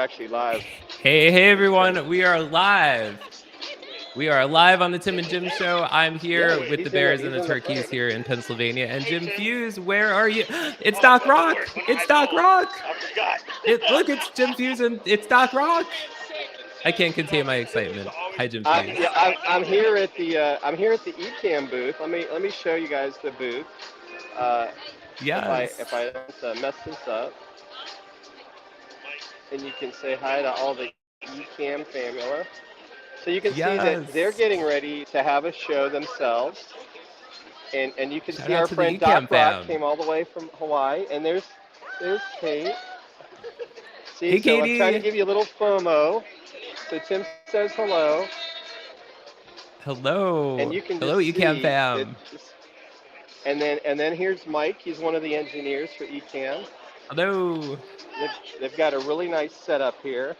actually live. Hey, everyone. We are live. We are live on the Tim and Jim Show. I'm here with the Bears and the Turkeys here in Pennsylvania. And Jim Fuse, where are you? It's Doc Rock. It's Doc Rock. I forgot. Look, it's Jim Fuse and it's Doc Rock. I can't contain my excitement. Hi, Jim Fuse. I'm here at the Ecamm booth. Let me show you guys the booth. Yes. If I don't mess this up, and you can say hi to all the Ecamm family. So you can see that they're getting ready to have a show themselves. And you can see our friend Doc Rock came all the way from Hawaii. And there's Kate. See, hey, so Katie. I'm trying to give you a little FOMO. So Tim says hello. Hello. And you can hello, Ecamm fam. And then here's Mike. He's one of the engineers for Ecamm. Hello. They've got a really nice setup here.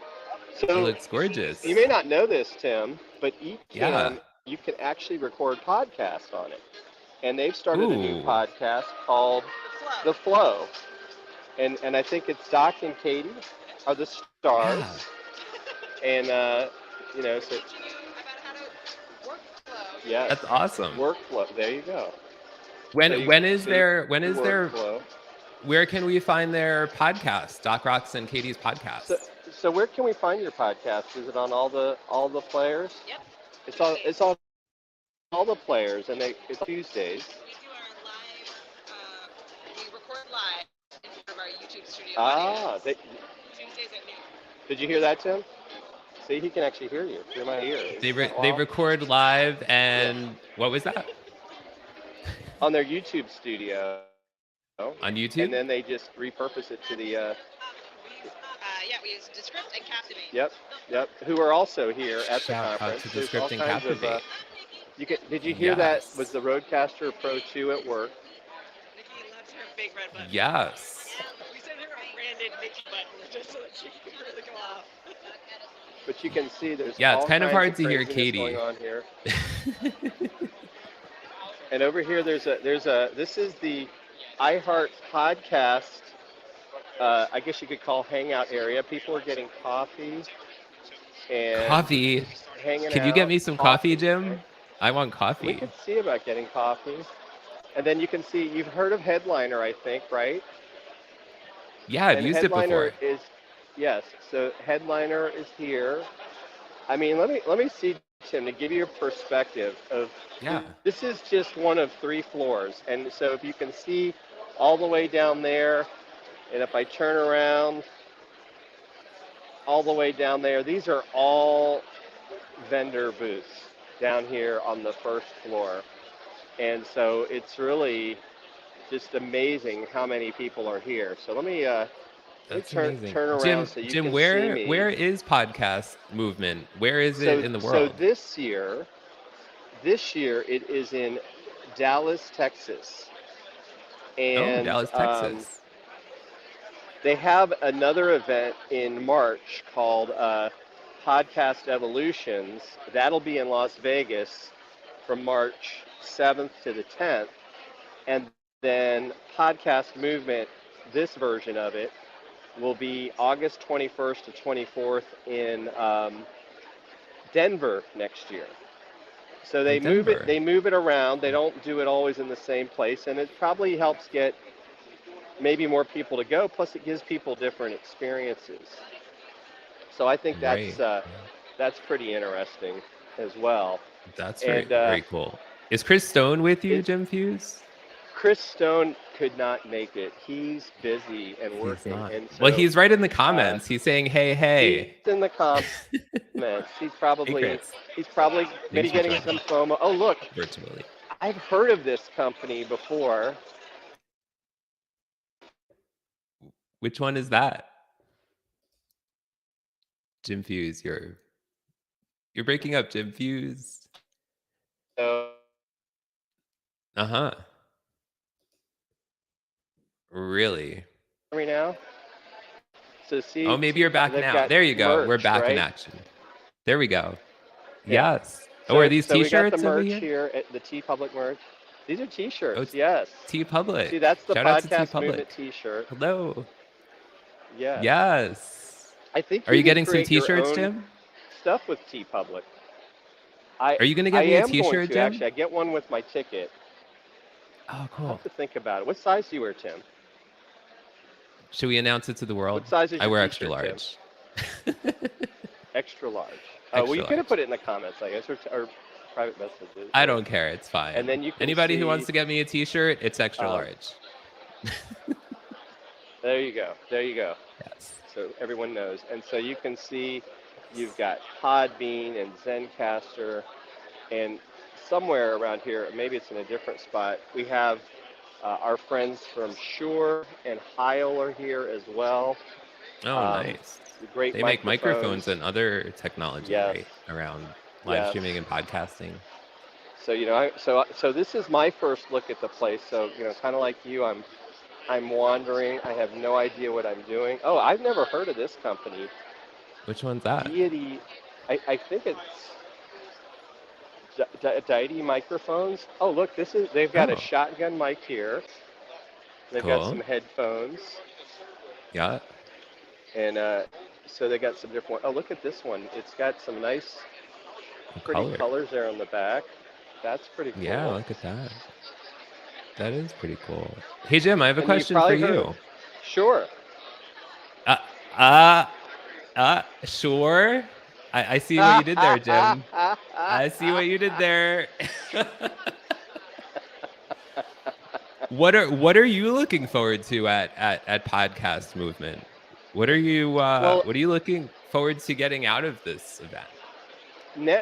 So it looks gorgeous. You may not know this, Tim, but Ecamm, you can actually record podcasts on it. And they've started a new podcast called The Flow. And I think it's Doc and Katie are the stars. Yeah. And, so... Yes. That's awesome. Workflow. There you go. When is there where can we find their podcast, Doc Rock's and Katie's podcast? So where can we find your podcast? Is it on all the players? Yep. It's on all the players, and it's Tuesdays. We do our live. We record live in front of our YouTube studio. Tuesdays at noon. Did you hear that, Tim? See, he can actually hear you through my ears. They record live, and what was that? On their YouTube studio. On YouTube? And then they just repurpose it to the... we use Descript and Captivate. Yep. Who are also here at the conference. Shout out to Descript and Captivate. Did you hear that? Was the Rodecaster Pro 2 at work? Nikki loves her big red button. Yes. We sent her a branded Mickey button just so that she can really go off. But you can see there's it's kind of hard to hear Katie. Going on here. And over here this is the iHeart podcast. I guess you could call hangout area. People are getting coffee. Coffee. Can you get me some coffee, Jim? I want coffee. We could see about getting coffee. And then you can see, you've heard of Headliner, I think, right? Yeah, I've used it before. Yes, so Headliner is here. I mean, let me see, Tim, to give you a perspective of, this is just one of 3 floors. And so if you can see all the way down there, and if I turn around all the way down there, these are all vendor booths down here on the first floor. And so it's really just amazing how many people are here. So let me turn around Jim, so you Jim, can where see me. Where is podcast movement? Where is it in the world? So this year it is in Dallas, Texas. And, Dallas, Texas. They have another event in March called Podcast Evolutions. That'll be in Las Vegas from March 7th to the 10th. And then Podcast Movement, this version of it, will be August 21st to 24th in Denver next year. So they move it around. They don't do it always in the same place, and it probably helps get maybe more people to go. Plus, it gives people different experiences. So I think that's pretty interesting as well. That's very cool. Is Chris Stone with you, Jim Fuse? Chris Stone could not make it. He's busy and working. And so, well, he's right in the comments. He's saying, hey. He's in the comments. He's probably maybe getting some FOMO. Oh, look. Virtually. I've heard of this company before. Which one is that? Jim Fuse, you're breaking up, Jim Fuse. Really? Me now? So see. Oh, maybe you're back now. There you go. We're back in action. There we go. Yeah. Yes. So, are these T-shirts? We got the merch over here at the T Public merch. These are T-shirts. Yes. T Public. See, that's the Shout out to podcast T-Public. movement T-shirt. Hello. Yeah. Yes. I think Are you can getting some create your T-shirts, own Jim? stuff with TeePublic. Are you gonna I get me a am going T-shirt, to Jim? actually. I get one with my ticket. Oh, I'll cool. have to think about it. What size do you wear, Tim? Should we announce it to the world? What size is I your wear extra T-shirt, Tim? large. Extra large. Well, Extra you could have large. put it in the comments, I guess, or private messages. I don't care. It's fine. And then you can Anybody who wants see. to get me a T-shirt, it's extra Um, large. there you go. There you go. Yes. So everyone knows. And so you can see you've got Podbean and Zencaster, and somewhere around here, maybe it's in a different spot, we have our friends from Shure and Heil are here as well. Oh, nice. Great They make microphones microphones. and other technology, Yes. right? Around live Yes. streaming and podcasting. So so this is my first look at the place. So kind of like you, I'm wandering. I have no idea what I'm doing. Oh, I've never heard of this company. Which one's that? Deity. I think it's Deity Microphones. Oh, look, they've got a Oh, shotgun mic here. They've got some cool. headphones, Yeah. and so they got some different. Oh, look at this one. It's got some nice, pretty Color. colors there on the back. That's pretty cool. Yeah, look at that. That is pretty cool. Hey, Jim, I have a And you've question for probably heard of. you. Sure. Uh, uh, sure. I see what you did there, Jim. I see what you did there. What are you looking forward to at Podcast Movement? What are you looking forward to getting out of this event?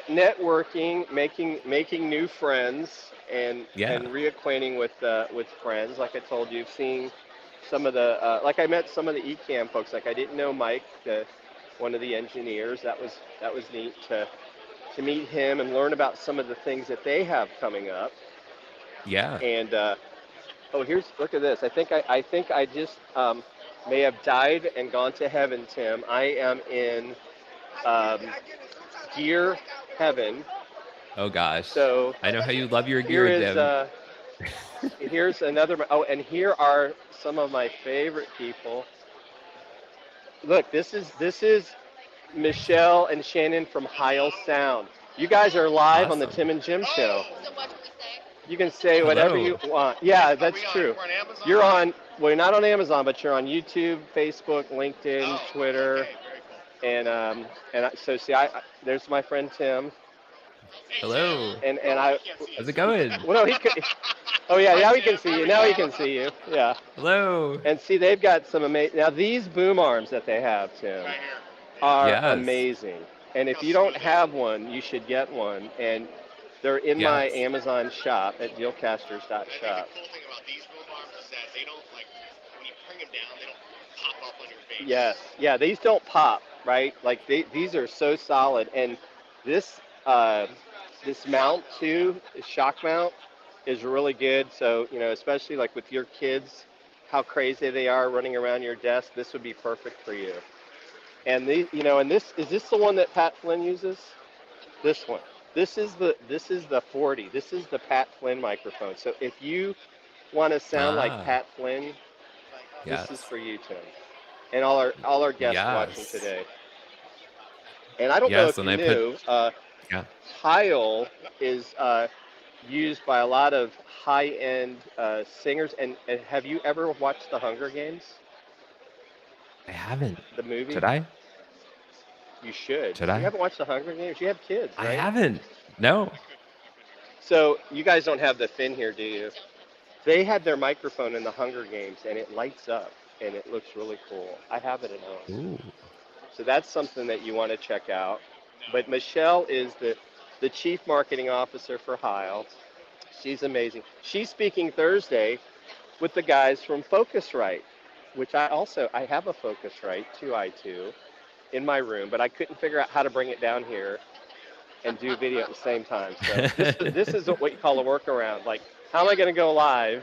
Networking, making new friends, and Yeah. reacquainting with friends. Like I told you, seeing some of the like I met some of the Ecamm folks. Like I didn't know Mike, one of the engineers. That was neat to meet him and learn about some of the things that they have coming up. Yeah. And oh, look at this. I think I just may have died and gone to heaven, Tim. I am in um, gear heaven. Oh gosh. So I know how you love your here gear, is Jim. here's another. Oh, and here are some of my favorite people. Look, this is Michelle and Shannon from Heil Sound. You guys are live on the Awesome. Tim and Jim show. So what do we say? You can say whatever you Hello. want. Yeah, that's true. We're on Amazon? You're on. Well, you're not on Amazon, but you're on YouTube, Facebook, LinkedIn, Twitter, Okay, very cool. so see, there's my friend Tim, Hello. and I. How's it going? Well, no, he could. Oh yeah, now he can see you. Now he can see you. Yeah. Hello. And see, they've got some amazing. Now these boom arms that they have, Tim, Right here. are Yes. amazing. And if you don't have one, you should get one. And they're in my Yes. Amazon shop at I think the dealcasters.shop. cool thing about these boom arms is that they don't, like, when you bring them down, they don't pop up on your face. Yes, yeah, these don't pop, right? Like these are so solid, and this this mount too, the shock mount, is really good. So especially like with your kids, how crazy they are running around your desk, this would be perfect for you. And and this is the one that Pat Flynn uses. This one. This is the 40. This is the Pat Flynn microphone. So if you want to sound like Ah. Pat Flynn, Yes. this is for you, Tim, and all our guests watching Yes. today. And I don't know Yes, if and you I put knew, yeah. Heil is used by a lot of high-end singers. And have you ever watched The Hunger Games, I haven't. the movie? Should I? You should. Should You I? haven't watched The Hunger Games? You have kids, I right? haven't. No. So you guys don't have the fin here, do you? They had their microphone in The Hunger Games, and it lights up, and it looks really cool. I have it at home. Ooh. So that's something that you want to check out. But Michelle is the chief marketing officer for Heil. She's amazing. She's speaking Thursday with the guys from Focusrite, which I have a Focusrite 2i2 in my room, but I couldn't figure out how to bring it down here and do video at the same time. So this is what you call a workaround. Like, how am I going to go live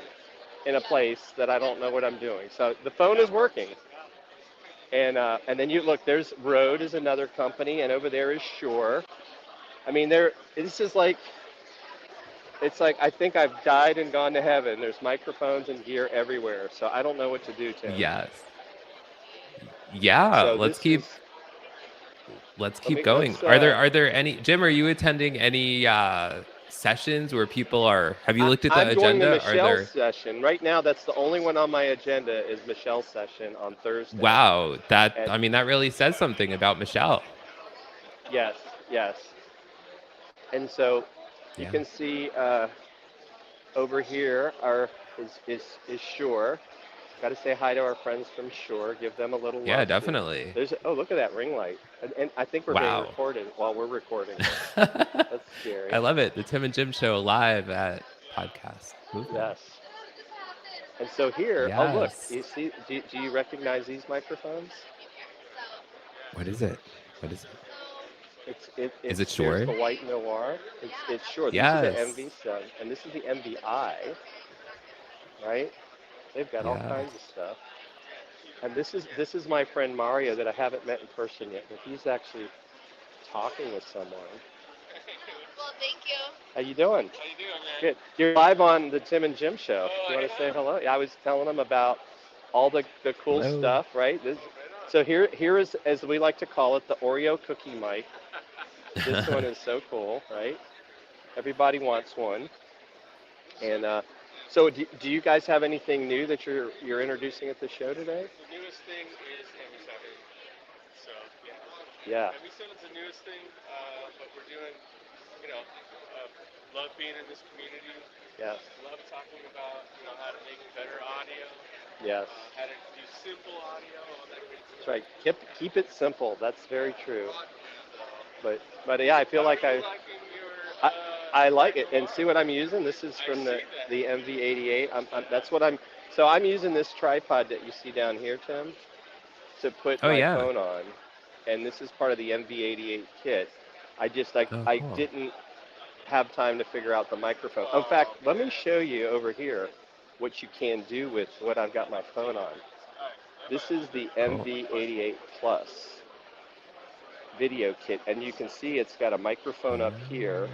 in a place that I don't know what I'm doing? So the phone is working. And then you look, there's Rode is another company, and over there is Shure. I mean, this is like, it's like I think I've died and gone to heaven. There's microphones and gear everywhere. So I don't know what to do, Tim. Yes. Yeah. So Let's this keep is let's keep going. Are there any, Jim, are you attending any sessions where people are, have you looked at the I'm going to agenda? Are Michelle's there, session. Right now, that's the only one on my agenda is Michelle's session on Thursday. wow, that, And I mean, that really says something about Michelle. yes, yes. And so you Yeah. can see over here is Shore. Got to say hi to our friends from Shore. Give them a little Yeah, love too. definitely. Oh, look at that ring light. And I think we're being Wow. recorded while we're recording. That's scary. I love it. The Tim and Jim Show live at Podcast Movement. Yes. And so here, oh look, Yes. you see, do you recognize these microphones? What is it? What is it? Is it There's Shure? the white noir. It's Shure. These are the Yes. MV7, and this is the MVI, right? They've got all Yes. kinds of stuff. And this is my friend Mario that I haven't met in person yet, but he's actually talking with someone. Well, thank you. How you doing? How you doing, man? Good. You're live on the Tim and Jim Show. You want to say hello? Yeah, I was telling them about all the cool Hello. stuff, right? So here is, as we like to call it, the Oreo cookie mic. This one is so cool, right? Everybody wants one. And so do you guys have anything new that you're introducing at the show today? The newest thing is MV7. So, yeah. Yeah. MV7 is the newest thing, but we're doing, love being in this community. Yes. Love talking about, how to make better audio. Yes. How to do simple audio. All that good That's stuff. right. Keep it simple. That's very true. But yeah, I feel like I like it. And see what I'm using? This is from the MV88. That's what So I'm using this tripod that you see down here, Tim, to put my phone on. And this is part of the MV88 kit. I cool. didn't have time to figure out the microphone. In fact, let me show you over here what you can do with what I've got my phone on. This is the MV88 Plus video kit, and you can see it's got a microphone up here.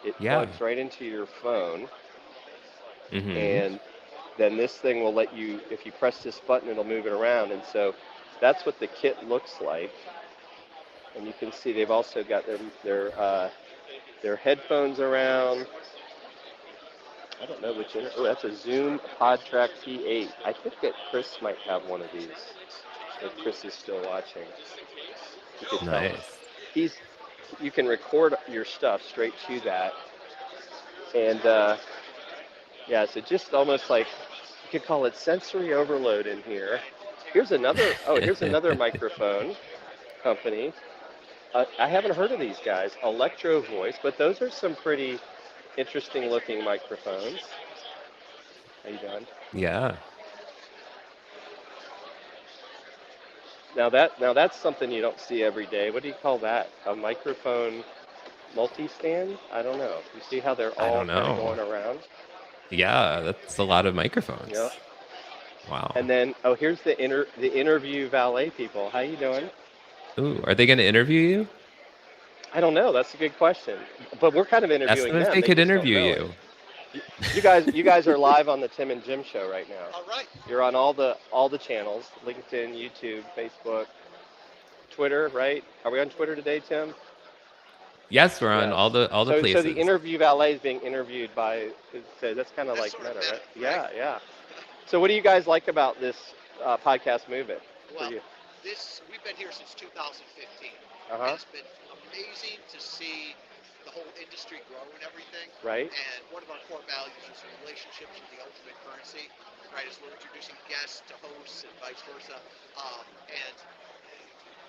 It plugs right into your phone, and then this thing will let you, if you press this button, it'll move it around. And so that's what the kit looks like. And you can see they've also got their headphones around. I don't know which. Oh, that's a Zoom PodTrack T8. I think that Chris might have one of these. If Chris is still watching, you can tell him. You can record your stuff straight to that, and yeah, so just almost like you could call it sensory overload in here. Here's another. Oh, here's another microphone company. I haven't heard of these guys, Electro Voice, but those are some pretty interesting looking microphones. How you doing? Yeah. Now that's something you don't see every day. What do you call that? A microphone multi-stand? I don't know. You see how they're all kind of going around? Yeah, that's a lot of microphones. Yeah. Wow. And then here's the interview valet people. How you doing? Ooh, are they going to interview you? I don't know. That's a good question. But we're kind of interviewing them. Ask them if they could interview you. You guys are live on the Tim and Jim Show right now. All right. You're on all the channels: LinkedIn, YouTube, Facebook, Twitter. Right? Are we on Twitter today, Tim? Yes, we're on all the places. So the interview valet is being interviewed by. That's kind of like Meta, right? Right? Yeah. So what do you guys like about this podcast movement? Well, we've been here since 2015. Uh-huh. It's been amazing to see the whole industry grow and everything. Right. And one of our core values is relationships are the ultimate currency, right? As we're introducing guests to hosts and vice versa. And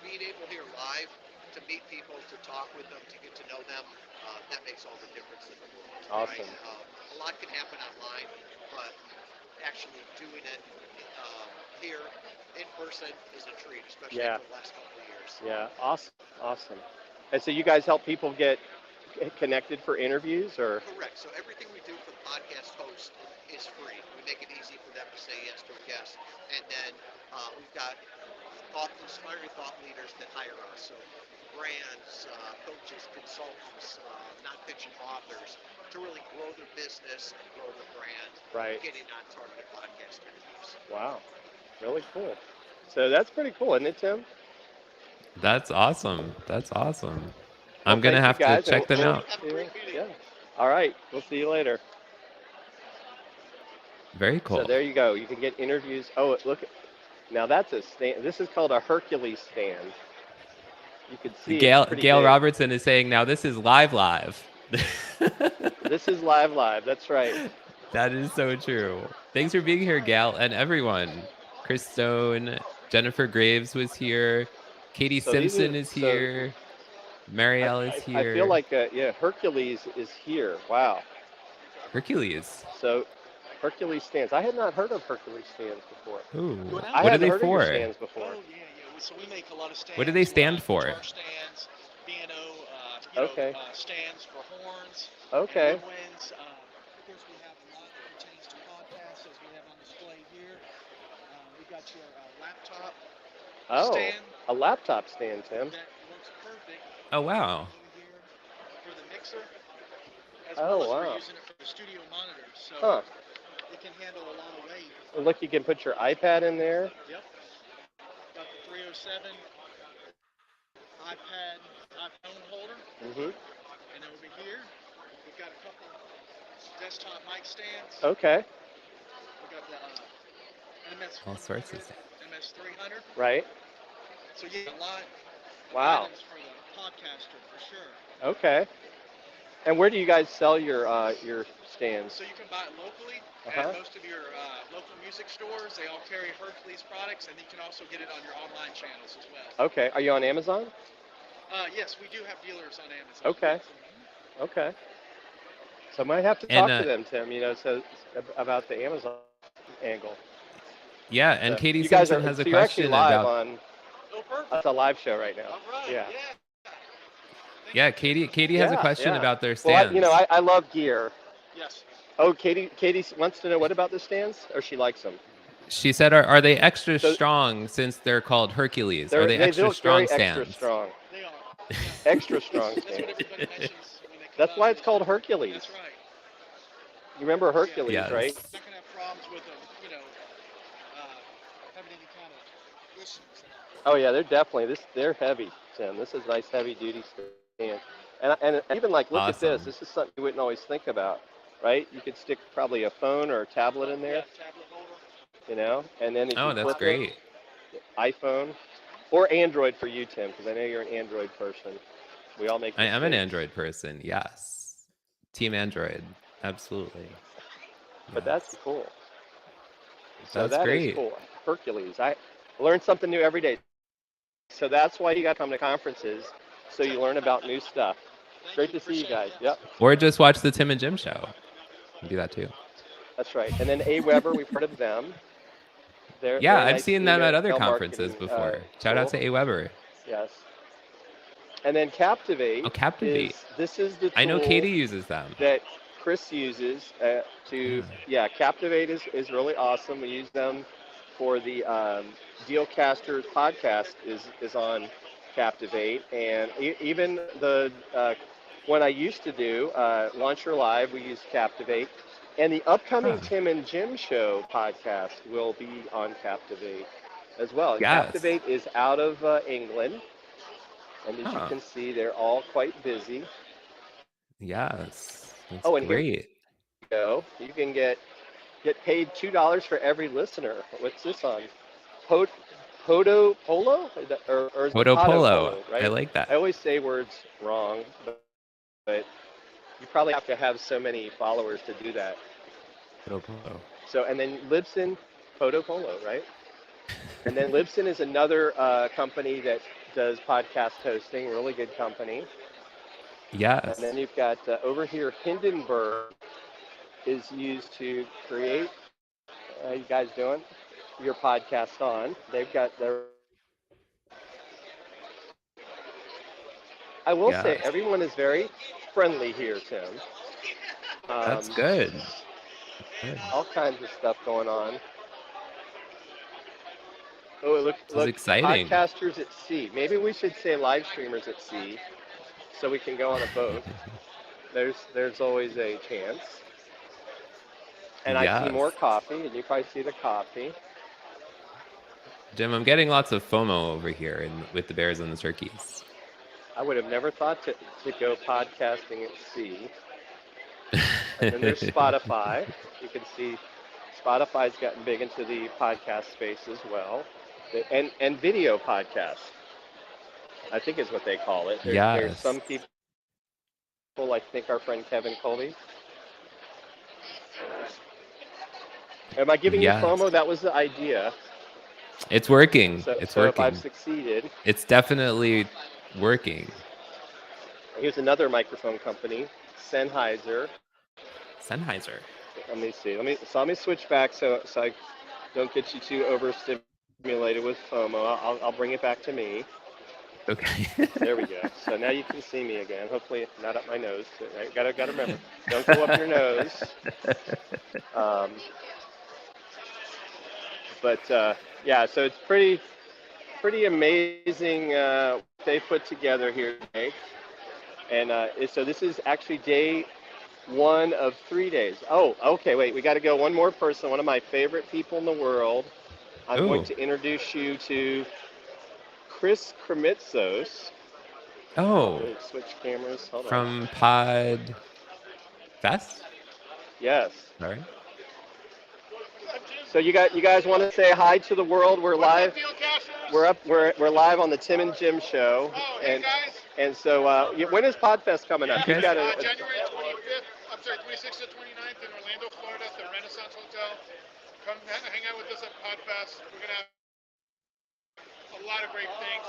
being able here live to meet people, to talk with them, to get to know them, that makes all the difference in the world. Awesome. Right? A lot can happen online, but actually doing it here in person is a treat, especially for the last couple of years. Yeah, awesome. And so you guys help people get connected for interviews, or? Correct. So everything we do for the podcast host is free. We make it easy for them to say yes to a guest, and then we've got inspiring thought leaders that hire us. So brands, coaches, consultants, non-fiction authors to really grow their business and grow their brand. Right. Getting on targeted podcast interviews. Wow, really cool. So that's pretty cool, isn't it, Tim? That's awesome. That's awesome. Well, I'm gonna thank you have to guys, and check them out. Have a great meeting. yeah. All right, we'll see you later. Very So cool. there you go. You can get interviews. Oh, look, now that's a stand. This is called a Hercules stand. You can see it's pretty Gail big. Robertson is saying now this is live. This is live. That's right. That is so true. Thanks for being here, Gail, and everyone. Chris Stone, Jennifer Graves was here. Katie So these are Simpson is so. here. I, Marielle is I feel here. like yeah, Hercules is here. Wow. Hercules. So Hercules stands. I had not heard of Hercules stands before. Ooh. Going out? I What are hadn't they heard of your for? stands before. Oh yeah. So we make a lot of stands. What do they stand for? Guitar stands, piano, Okay. stands for horns. Okay. And woodwinds. Of course, we have a lot that pertains to podcasts, as we have on display here. We got your laptop Oh, stand a laptop stand, Tim. that works perfect Oh, wow. over here for the mixer, as Oh, well as wow. we're using it for the studio monitors. So Huh. it can handle a lot of weight. Well, look, you can put your iPad in there. Yep. Got the 307 iPad iPhone holder, Mhm. and over here we've got a couple desktop mic stands. Okay. We got the MS All sorts of 100, stuff. MS 300. Right. So yeah, a lot of Wow. items for the podcaster for sure. Okay. And where do you guys sell your stands? So you can buy it locally Uh-huh. at most of your local music stores. They all carry Hercules products, and you can also get it on your online channels as well. Okay. Are you on Amazon? Yes, we do have dealers on Amazon. Okay. Okay. So I might have to And talk to them, Tim. So about the Amazon angle. yeah, and So Katie you guys Simpson are has a so you're actually question live about on. Oh, perfect. It's a live show right now. All right. Yeah. yeah, Katie has a question Yeah. about their Well, stands. I love gear. Yes. Oh, Katie wants to know what about the stands, or she likes them. She said, are they extra So- strong since they're called Hercules? Are they extra look strong very stands? extra strong. They are. Extra strong That's what stands. everybody mentions when they come That's out why to it's the called show. Hercules. That's right. You remember Hercules, Yes. right? You're not gonna have problems with them, having any kind of issues at all. Oh yeah, they're heavy, Tim. This is nice heavy duty stand. And even like look at this. Awesome. This is something you wouldn't always think about, right? You could stick probably a phone or a tablet in there, Yeah, tablet holder. and then if Oh, you that's flip great. it, iPhone or Android for you, Tim, because I know you're an Android person. We all make I am an mistakes. Android person. Yes. Team Android. Absolutely. But Yes. that's cool. So That's that great. is cool. Hercules. I learn something new every day. So that's why you got to come to conferences, so you learn about new stuff. Thank Great you. to see you Appreciate guys. it. Yep, Or just watch the Tim and Jim show. You can do that too. that's right. And then AWeber, we've heard of them. They're Yeah, a I've nice seen them at other email conferences marketing, before. Shout out tool. to AWeber. Yes. And then Captivate. Oh, Captivate. This is the tool I know Katie uses them. that Chris uses to. Yeah, Captivate is really awesome. We use them for the Dealcasters podcast is on Captivate, and even the when I used to do Launcher Live, we use Captivate, and the upcoming Huh. Tim and Jim Show podcast will be on Captivate as well. And Yes. Captivate is out of England, and as you Huh. can see, they're all quite busy. Yes. That's Oh, and here great. you go. You can get paid $2 for every listener. What's this on? Podo Polo? Or is it Podo Podo Polo. right? I like that. I always say words wrong, but you probably have to have so many followers to do that. Podo Polo. So, and then Libsyn, Podo Polo, right? And then Libsyn is another company that does podcast hosting, really good company. Yes. And then you've got over here, Hindenburg is used to create, you guys doing? Your podcast on. They've got their. I will say Yes. everyone is very friendly here, Tim. That's good. All kinds of stuff going on. Oh, look! This is exciting. Podcasters at sea. Maybe we should say live streamers at sea, so we can go on a boat. There's always a chance. And I see Yes. more coffee, and you probably see the coffee. Jim, I'm getting lots of FOMO over here with the bears and the turkeys. I would have never thought to go podcasting at sea. And then there's Spotify. You can see Spotify's gotten big into the podcast space as well. And video podcasts, I think is what they call it. There's Yes. some people, I think our friend Kevin Colby. Am I giving you FOMO? That was the idea. It's working. So, it's so working. if I've succeeded. It's definitely working. Here's another microphone company, Sennheiser. Sennheiser. Let me see. Let me switch back so I don't get you too overstimulated with FOMO. I'll bring it back to me. Okay. There we go. So now you can see me again. Hopefully not up my nose. Gotta remember, don't go up your nose. Yeah, so it's pretty amazing what they put together here today. And so this is actually day 1 of 3 days. Oh, okay, wait, we got to go one more person, one of my favorite people in the world. I'm going to introduce you to Chris Kremitzos. Oh. Switch cameras. Hold From Pod Fest? Yes. Sorry. So you guys want to say hi to the world? We're live. We're live on the Tim and Jim show. Oh, hey guys. And so when is Podfest coming up? January 25th. I'm sorry, 26th to 29th in Orlando, Florida, at the Renaissance Hotel. Come hang out with us at Podfest. We're gonna have a lot of great things.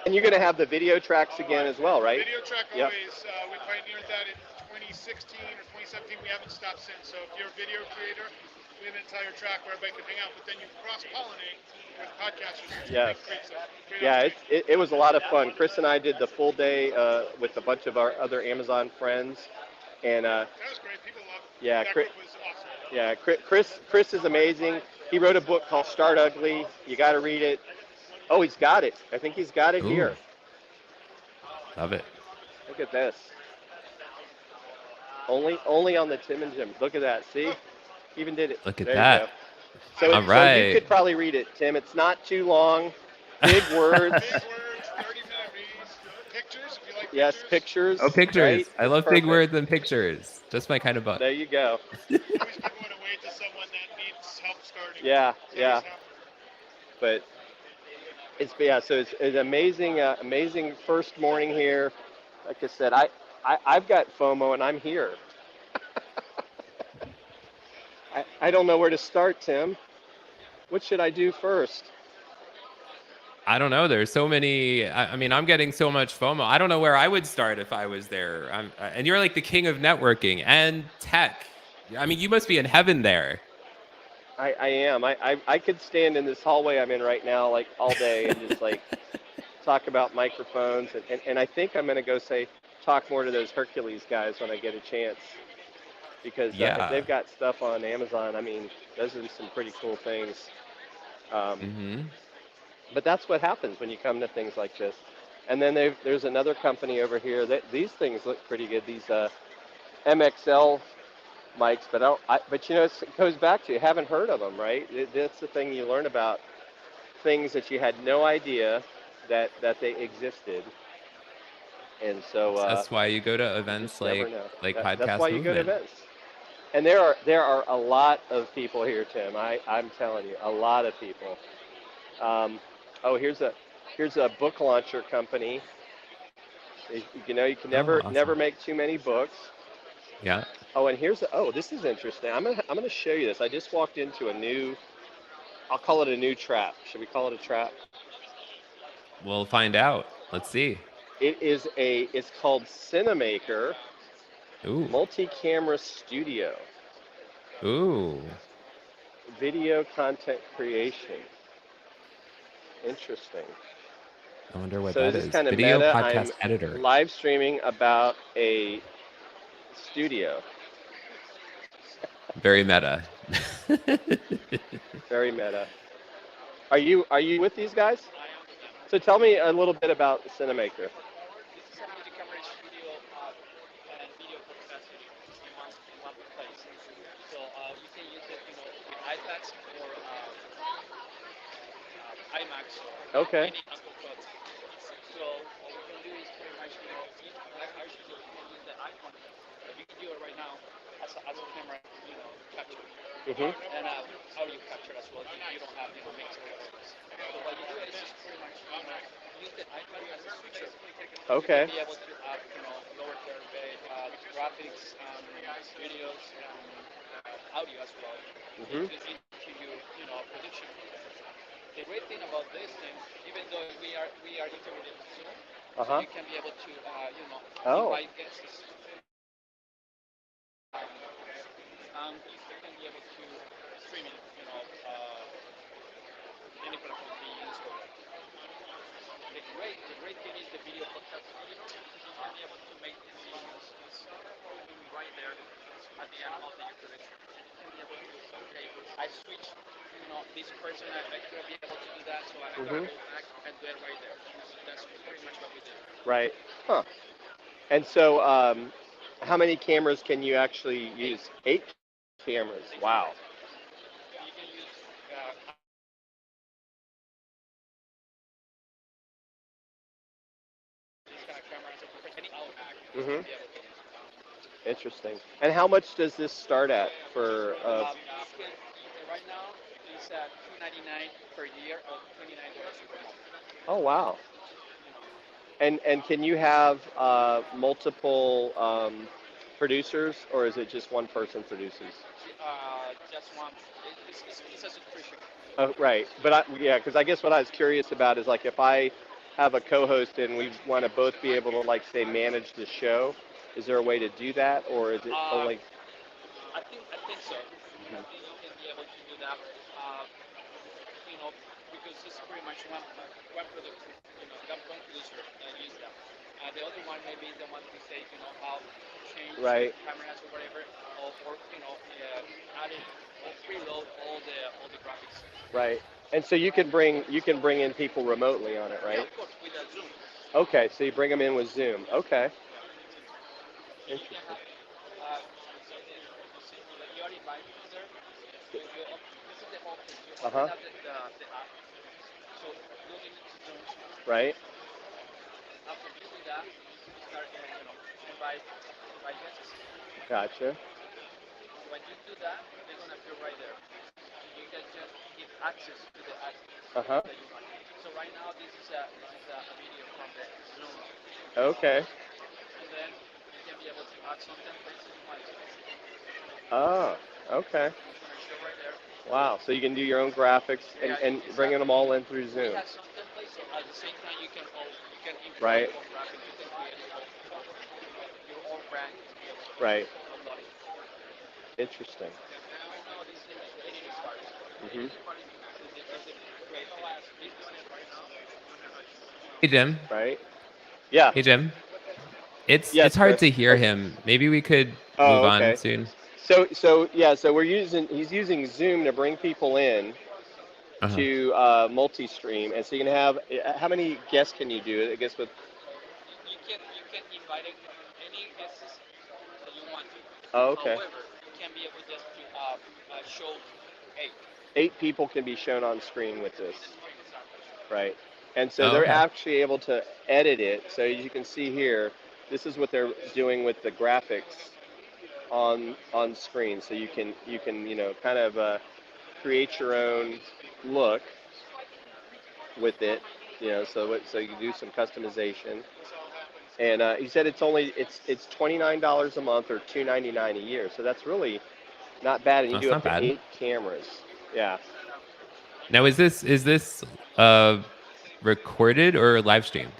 And you're gonna have the video tracks again as well, right? Video track always. We pioneered that in 2016 or 2017. We haven't stopped since. So if you're a video creator, we have an entire track where everybody can hang out. But then you cross-pollinate with podcasters. Yes. Yeah, it was a lot of fun. Chris and I did the full day with a bunch of our other Amazon friends, and that was great. People loved it. Yeah, that Chris, group was awesome. Yeah, Chris is amazing. He wrote a book called Start Ugly. You got to read it. Oh, he's got it. I think he's got it here. Love it. Look at this. Only on the Tim and Jim. Look at that. See? Even did it. Look at there that. You go. So, all right. So you could probably read it, Tim. It's not too long. Big words. Big words, 30-minute reads. Pictures, if you like Yes, pictures. pictures. Oh, pictures. Right? I love big words and pictures. Just my kind of book. There you go. Always people want to wait to someone that needs help starting. Yeah. But so it's an amazing first morning here. Like I said, I've got FOMO and I'm here. I don't know where to start, Tim. What should I do first? I don't know. There's so many. I mean, I'm getting so much FOMO. I don't know where I would start if I was there. And you're like the king of networking and tech. I mean, you must be in heaven there. I am. I could stand in this hallway I'm in right now, like all day, and just like talk about microphones. And I think I'm going to talk more to those Hercules guys when I get a chance. Because if they've got stuff on Amazon, I mean, those are some pretty cool things. But that's what happens when you come to things like this. And then there's another company over here. These things look pretty good. These MXL mics, but you know, it goes back to you haven't heard of them, right? That's the thing you learn about things that you had no idea that they existed. And so that's why you go to events like Podcast That's why you Movement. go to events. And there are a lot of people here, Tim. I'm telling you, a lot of people. Here's a book launcher company. You know, you can never make too many books. Yeah. Oh, and this is interesting. I'm gonna show you this. I just walked into I'll call it a new trap. Should we call it a trap? We'll find out. Let's see. It's called Cinemaker. Ooh. Multi-camera studio. Ooh. Video content creation. Interesting. I wonder what so that this is. Kind of Video meta. podcast I'm editor. Live streaming about a studio. Very meta. Very meta. Are you with these guys? So tell me a little bit about Cinemaker. This is a multi-camera studio and video processing in one place. So you can use it, with iPads or IMAX or Okay. any Apple Cut. So what we can do is pretty much, actually you can use the iPhone, the video right now as a camera, capture. Mhm. And audio capture as well. You don't have, mixed voices. So what you do is just pretty much, use the iPad as a switcher. You can Okay. be able to have, lower bitrate, graphics, videos, audio as well Mhm. into your, production. The great thing about this thing, even though we are integrated to Zoom, Uh so huh. you can be able to, Oh. invite guests. You can be able to stream it, any platform you use for that. The great thing is the video podcast video, because you can be able to make decisions right there at the end of the production. You can be able to, okay, I switch, this person, I could be able to do that, so I gotta Mhm. go back and do it right there. So that's pretty much what we do. Right. Huh. And so, how many cameras can you actually use? 8 cameras. Wow. You can use this kind of camera as a professional Mac. You Mhm. can be able to use. Interesting. And how much does this start at for? You can, right now it's $299 per year or $29 per month. Oh wow. You know, And can you have multiple producers, or is it just one person produces? just one. It's a subscription. Oh, right. But yeah, because I guess what I was curious about is like if I have a co-host and we want to both be able to like say manage the show, is there a way to do that, or is it Uh, only? I think so. I think you can be able to do that. Uh, you know, because it's pretty much one product. One producer use that. The other one maybe is the one who say, how to change Right. cameras or whatever, or add it or preload all the graphics. Right. And so you can bring in people remotely on it, Yeah, right? of course, with Zoom. Okay, so you bring them in with Zoom. Okay. Yeah. So you can Interesting. have. So you see, you already invited on there. This is the whole thing. You open Uh-huh. up the app. So you log into Zoom. Right. After you do that, you start, invite guests. Gotcha. When you do that, they're gonna appear right there. You can just give access to the app Uh-huh. that you want. So right now, this is a video from the Zoom Okay. office, and then you can be able to add some templates if you want to. Oh, okay. It's gonna show right there. Wow. So you can do your own graphics and, Yeah, and bringing exactly. them all in through We Zoom. have some templates. So at the same time, you can import Right. your own graphics. You can create your own brand to be able to Right. upload it. Interesting. Right now, this is the beginning part. The Hmm. beginning part is the great business right now. Hey Jim. Right. Yeah. Hey Jim. It's Yes, hard Chris. to hear him. Maybe we could Oh, move on okay. soon. So yeah. So he's using Zoom to bring people in Uh-huh. to multi-stream, and so you can have how many guests can you do? I guess with. You can invite any guests that you want to. Oh, okay. However, you can be able just to show eight 8 people can be shown on screen with this. with the screen example. Right. And so Oh, they're okay. actually able to edit it. So as you can see here, this is what they're doing with the graphics on screen. So you can kind of create your own look with it. So you can do some customization. And he said it's $29 a month or $299 a year. So that's really not bad. And you That's do up not to bad. 8 cameras. Yeah, Now is this recorded or live streamed?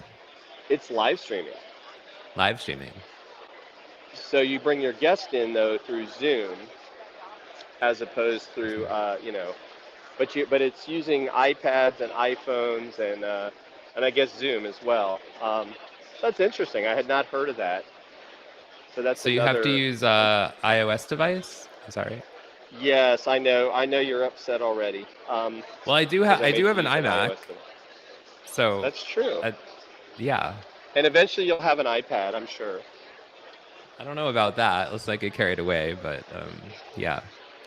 it's live streaming. Live streaming. So you bring your guest in though through Zoom, as opposed through but it's using iPads and iPhones and I guess Zoom as well. That's interesting. I had not heard of that. So that's So you have to another. use iOS device? Is that right? Yes, I know. I know you're upset already. Well, I do Because have I I do make have you an use an iMac. iOS thing. So That's true. uh, yeah. And eventually you'll have an iPad, I'm sure. I don't know about that. Let's not get carried away, but yeah.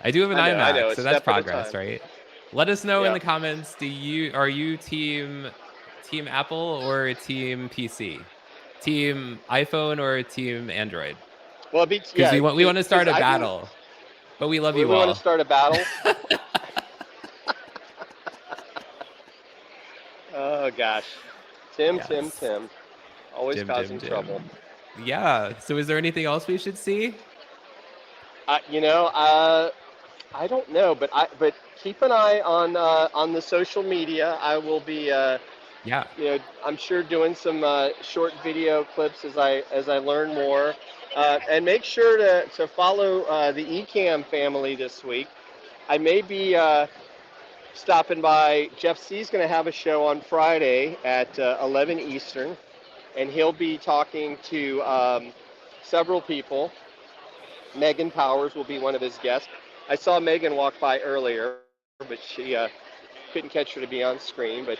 I do have an I know. iMac, A so that's step at a progress, time. right? Let us know in Yeah. the comments. Are you team Apple or team PC? Team iPhone or team Android? Well, Because we want to start a battle. But we love you We want all. to start a battle. Oh gosh, Tim. Always causing trouble. Yeah. So is there anything else we should see? You know, I don't know, but keep an eye on the social media. I will be, Yeah. you know, I'm sure doing some short video clips as I learn more, and make sure to follow the Ecamm family this week. I may be stopping by. Jeff C is going to have a show on Friday at 11 Eastern, and he'll be talking to several people. Megan Powers will be one of his guests. I saw Megan walk by earlier, but she couldn't catch her to be on screen. But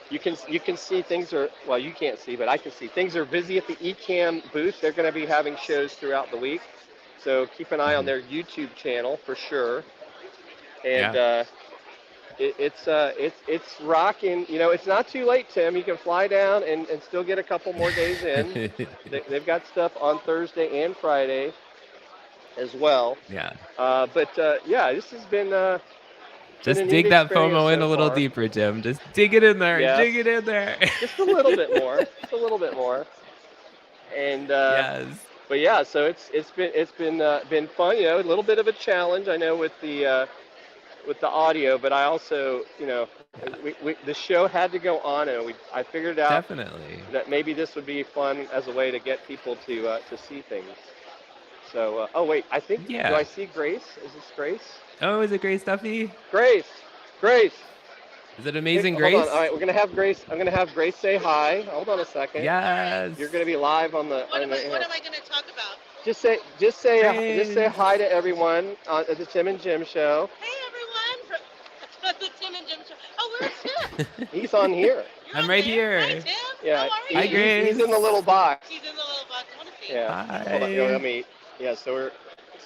you can see things are, well, you can't see, but I can see things are busy at the Ecamm booth. They're going to be having shows throughout the week, so keep an eye on their YouTube channel for sure. And it's rocking. You know, it's not too late, Tim. You can fly down and still get a couple more days in. They've got stuff on Thursday and Friday as well. Yeah. Yeah, this has been just dig that FOMO in a little far. deeper, Jim. Just dig it in there. Yes. Dig it in there. Just a little bit more. Just a little bit more. And yes. But yeah, so it's been fun. You know, a little bit of a challenge, I know, with the audio, but I also, you know, the show had to go on, and I figured out definitely that maybe this would be fun as a way to get people to see things. So, oh wait, I think, do I see Grace? Is this Grace? Oh, is it Grace Duffy? Grace. Is it Amazing Grace? Hold on. All right, we're gonna have Grace. I'm gonna have Grace say hi. Hold on a second. Yes. You're gonna be live on the. What am I gonna talk about? Just say hi to everyone at the Tim and Jim show. Hey everyone, from the Tim and Jim show. Oh, where's Tim? He's on here. I'm right here. Hi Tim. Yeah. How are you? Hi Grace. He's in the little box. He's in the little box. I want to see. Yeah. Hi. Hold on, here, let me. Yeah. So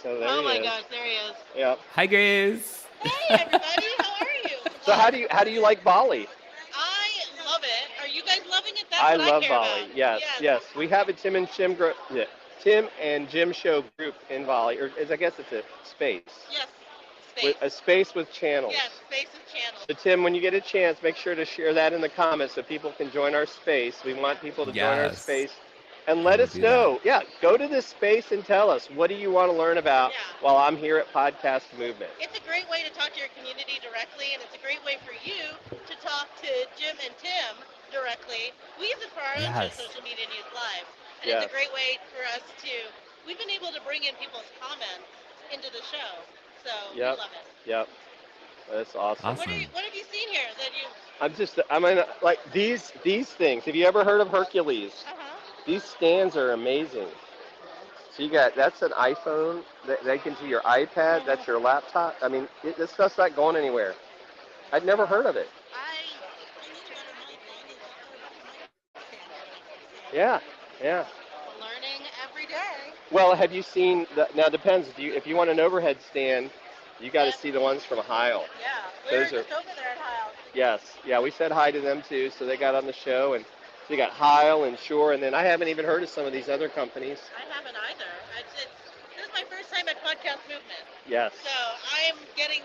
there oh my he is. gosh, there he is. Yeah. Hi Grace. Hey everybody, how are you? So how do you like Bali? I love it. Are you guys loving it? That's I what love I care Bali. about. Yes. We have a Tim and Jim show group in Bali, or I guess it's a space. Yes. Space. A space with channels. Yes, space with channels. So Tim, when you get a chance, make sure to share that in the comments so people can join our space. We want people to join our space. And let us know. Yeah, go to this space and tell us, what do you want to learn about while I'm here at Podcast Movement? It's a great way to talk to your community directly, and it's a great way for you to talk to Jim and Tim directly. We use it for our own social media news live. And it's a great way for us we've been able to bring in people's comments into the show. So we love it. Yep. That's awesome. What have you seen here that you... I'm in like these things. Have you ever heard of Hercules? These stands are amazing. So that's an iPhone. They can do your iPad. That's your laptop. I mean, this stuff's not going anywhere. I'd never heard of it. Yeah. Learning every day. Well, have you seen now? It depends. If you want an overhead stand, you got to see the ones from Heil. Yeah, we were just over there at Heil. Yes. Yeah, we said hi to them too. So they got on the show, and so you got Heil and Shore, and then I haven't even heard of some of these other companies. I haven't either. This is my first time at Podcast Movement. Yes. So I'm getting,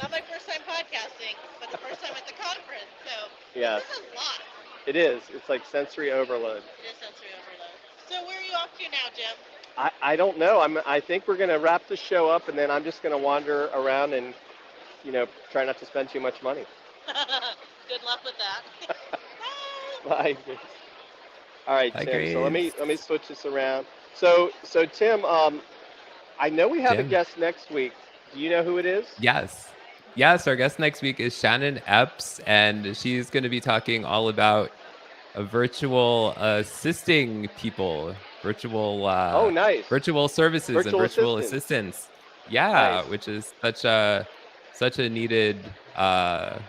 not my first time podcasting, but the first time at the conference. So this is a lot. It is. It's like sensory overload. It is sensory overload. So where are you off to now, Jim? I don't know. I think we're going to wrap the show up, and then I'm just going to wander around and, try not to spend too much money. Good luck with that. Bye. All right, Tim. Grace. So let me switch this around. So Tim, I know we have a guest next week. Do you know who it is? Yes. Our guest next week is Shannon Epps, and she's going to be talking all about virtual assisting people, virtual nice. Virtual services and virtual assistants. Yeah, nice. Which is such a needed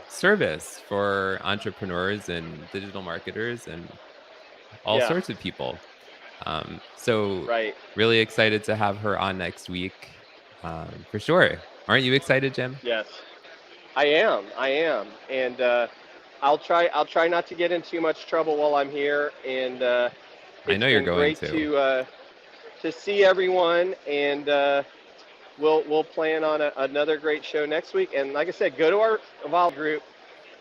service for entrepreneurs and digital marketers and all sorts of people. Really excited to have her on next week, for sure. Aren't you excited, Jim? Yes. I am, and I'll try not to get in too much trouble while I'm here. And I it's know you're been going great to see everyone, and we'll plan on another great show next week. And like I said, go to our Evolve group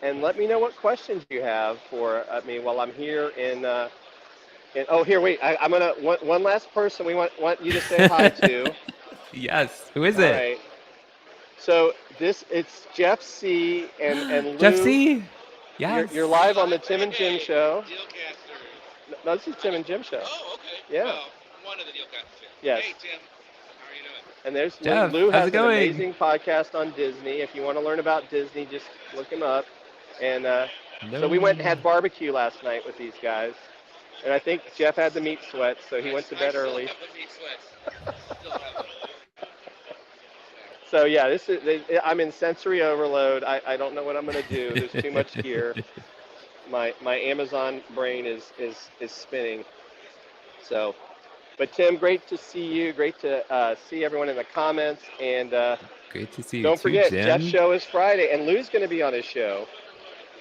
and let me know what questions you have for me while I'm here. And oh, here, wait, I'm gonna one last person we want you to say hi to. Yes. Who is All it? right. So it's Jeff C. and Jeff Lou. C. Yes. You're live on the Tim and Jim show. Dealcasters. No, this is Tim and Jim show. Oh, okay. Yeah. Well, one of the Dealcasters. Yes. Hey, Tim. How are you doing? And there's Lou. Jeff, Lou how's has it going? an amazing podcast on Disney. If you want to learn about Disney, just look him up. And so we went and had barbecue last night with these guys. And I think Jeff had the meat sweats, so he went to bed early. I still have the meat sweats. Still have them. So yeah, I'm in sensory overload. I don't know what I'm gonna do. There's too much gear. My Amazon brain is spinning. So, but Tim, great to see you. Great to see everyone in the comments. And great to see you. Don't forget, Jim. Jeff's show is Friday, and Lou's going to be on his show.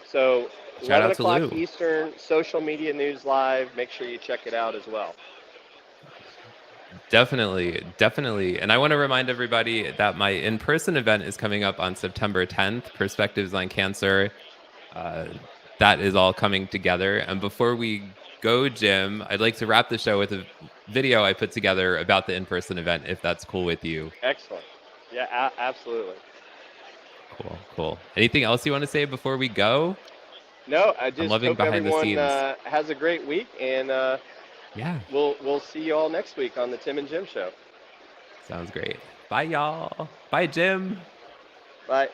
So, Shout 11 out to o'clock Lou. Eastern, social media news live. Make sure you check it out as well. Definitely. And I want to remind everybody that my in-person event is coming up on September 10th, Perspectives on Cancer. That is all coming together. And before we go, Jim, I'd like to wrap the show with a video I put together about the in-person event, if that's cool with you. Excellent. Yeah, absolutely. Cool. Anything else you want to say before we go? No, I just I'm loving hope behind the everyone scenes. has a great week, and yeah, we'll see you all next week on the Tim and Jim show. Sounds great. Bye, y'all. Bye, Jim. Bye.